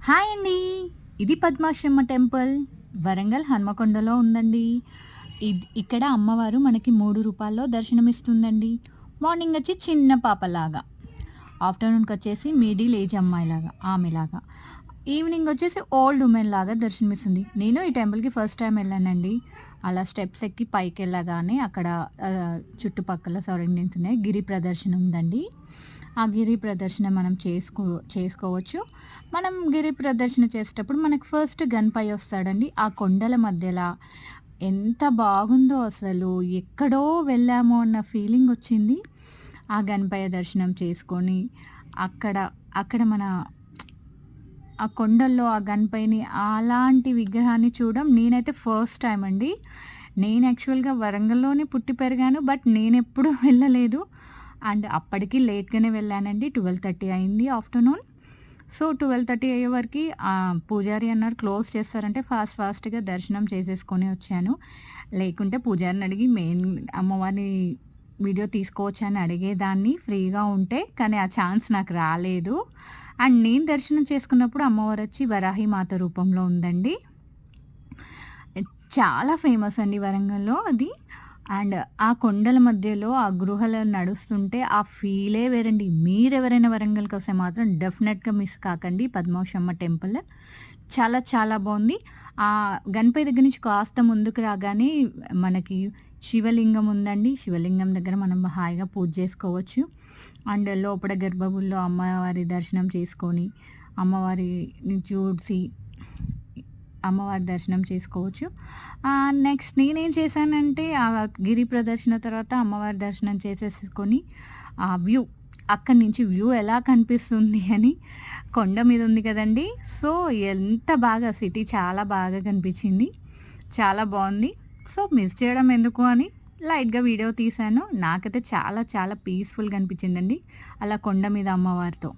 Hi అండి. ఇది పద్మాశ్రమ temple. Warangal హన్మకొండలో ఉందండి. ఇక్కడ అమ్మవారు మనకి రూ. 3 దర్శనమిస్తుందండి. మార్నింగ్ వచ్చి చిన్న పాపలాగా, ఆఫ్టర్‌నూన్‌కి వచ్చేసి మిడిల్ ఏజ్ అమ్మాయిలాగా ఆమెలాగా, ఈవినింగ్ వచ్చేసి ఓల్డ్ ఉమెన్ లాగా దర్శనమిస్తుంది. నేను ఈ టెంపుల్‌కి ఫస్ట్ టైమ్ వెళ్ళానండి. అలా స్టెప్స్ ఎక్కి పైకెళ్ళగానే అక్కడ చుట్టుపక్కల సరౌండింగ్స్ ఉన్నాయి. గిరి ప్రదర్శన ఉందండి. ఆ గిరి ప్రదర్శన మనం చేసుకోవచ్చు. మనం గిరి ప్రదర్శన చేసేటప్పుడు మనకు ఫస్ట్ గణపయ్య వస్తాడండి. ఆ కొండల మధ్యల ఎంత బాగుందో అసలు. ఎక్కడో వెళ్ళామో అన్న ఫీలింగ్ వచ్చింది. ఆ గణపయ్య దర్శనం చేసుకొని అక్కడ అక్కడ మన ఆ కొండల్లో ఆ గణపయ్యని అలాంటి విగ్రహాన్ని చూడడం నేనైతే ఫస్ట్ టైమ్ అండి. నేను యాక్చువల్‌గా వరంగల్‌లోనే పుట్టి పెరిగాను. బట్ నేనెప్పుడూ వెళ్ళలేదు. అండ్ అప్పటికి లేట్‌గానే వెళ్ళానండి. 12:30 అయింది ఆఫ్టర్‌నూన్. సో, 12:30 అయ్యేవరకి పూజారి అన్నారు క్లోజ్ చేస్తారంటే ఫాస్ట్‌గా దర్శనం చేసేసుకొని వచ్చాను. లేకుంటే పూజారిని అడిగి మెయిన్ అమ్మవారిని వీడియో తీసుకోవచ్చా అని అడిగేదాన్ని ఫ్రీగా ఉంటే. కానీ ఆ ఛాన్స్ నాకు రాలేదు. అండ్ నేను దర్శనం చేసుకున్నప్పుడు అమ్మవారొచ్చి వరాహి మాత రూపంలో ఉందండి. చాలా ఫేమస్ అండి వరంగల్‌లో అది. అండ్ ఆ కొండల మధ్యలో ఆ గృహలో నడుస్తుంటే ఆ ఫీలే వేరండి. మీరెవరైనా వరంగల్‌కొస్తే మాత్రం డెఫినెట్‌గా మిస్ కాకండి పద్మావశమ్మ టెంపుల్. చాలా చాలా బావుంది. గణపతి దగ్గర నుంచి కాస్త ముందుకు రాగానే మనకి శివలింగం ఉందండి. శివలింగం దగ్గర మనం హాయిగా పూజ చేసుకోవచ్చు. అండ్ లోపల గర్భగుడిలో అమ్మవారి దర్శనం చేసుకొని, అమ్మవారిని చూసి అమ్మవారి దర్శనం చేసుకోవచ్చు. నెక్స్ట్ నేనేం చేశానంటే, గిరి ప్రదర్శన తర్వాత అమ్మవారి దర్శనం చేసేసుకొని, ఆ వ్యూ అక్కడి నుంచి వ్యూ ఎలా కనిపిస్తుంది అని, కొండ మీద ఉంది కదండీ! సో, ఎంత బాగా సిటీ చాలా బాగా కనిపించింది. చాలా బావుంది. సో, మిస్ చేయడం ఎందుకు అని లైట్‌గా వీడియో తీశాను. నాకైతే చాలా చాలా పీస్‌ఫుల్‌గా అనిపించిందండి. అలా కొండ మీద అమ్మవారితో.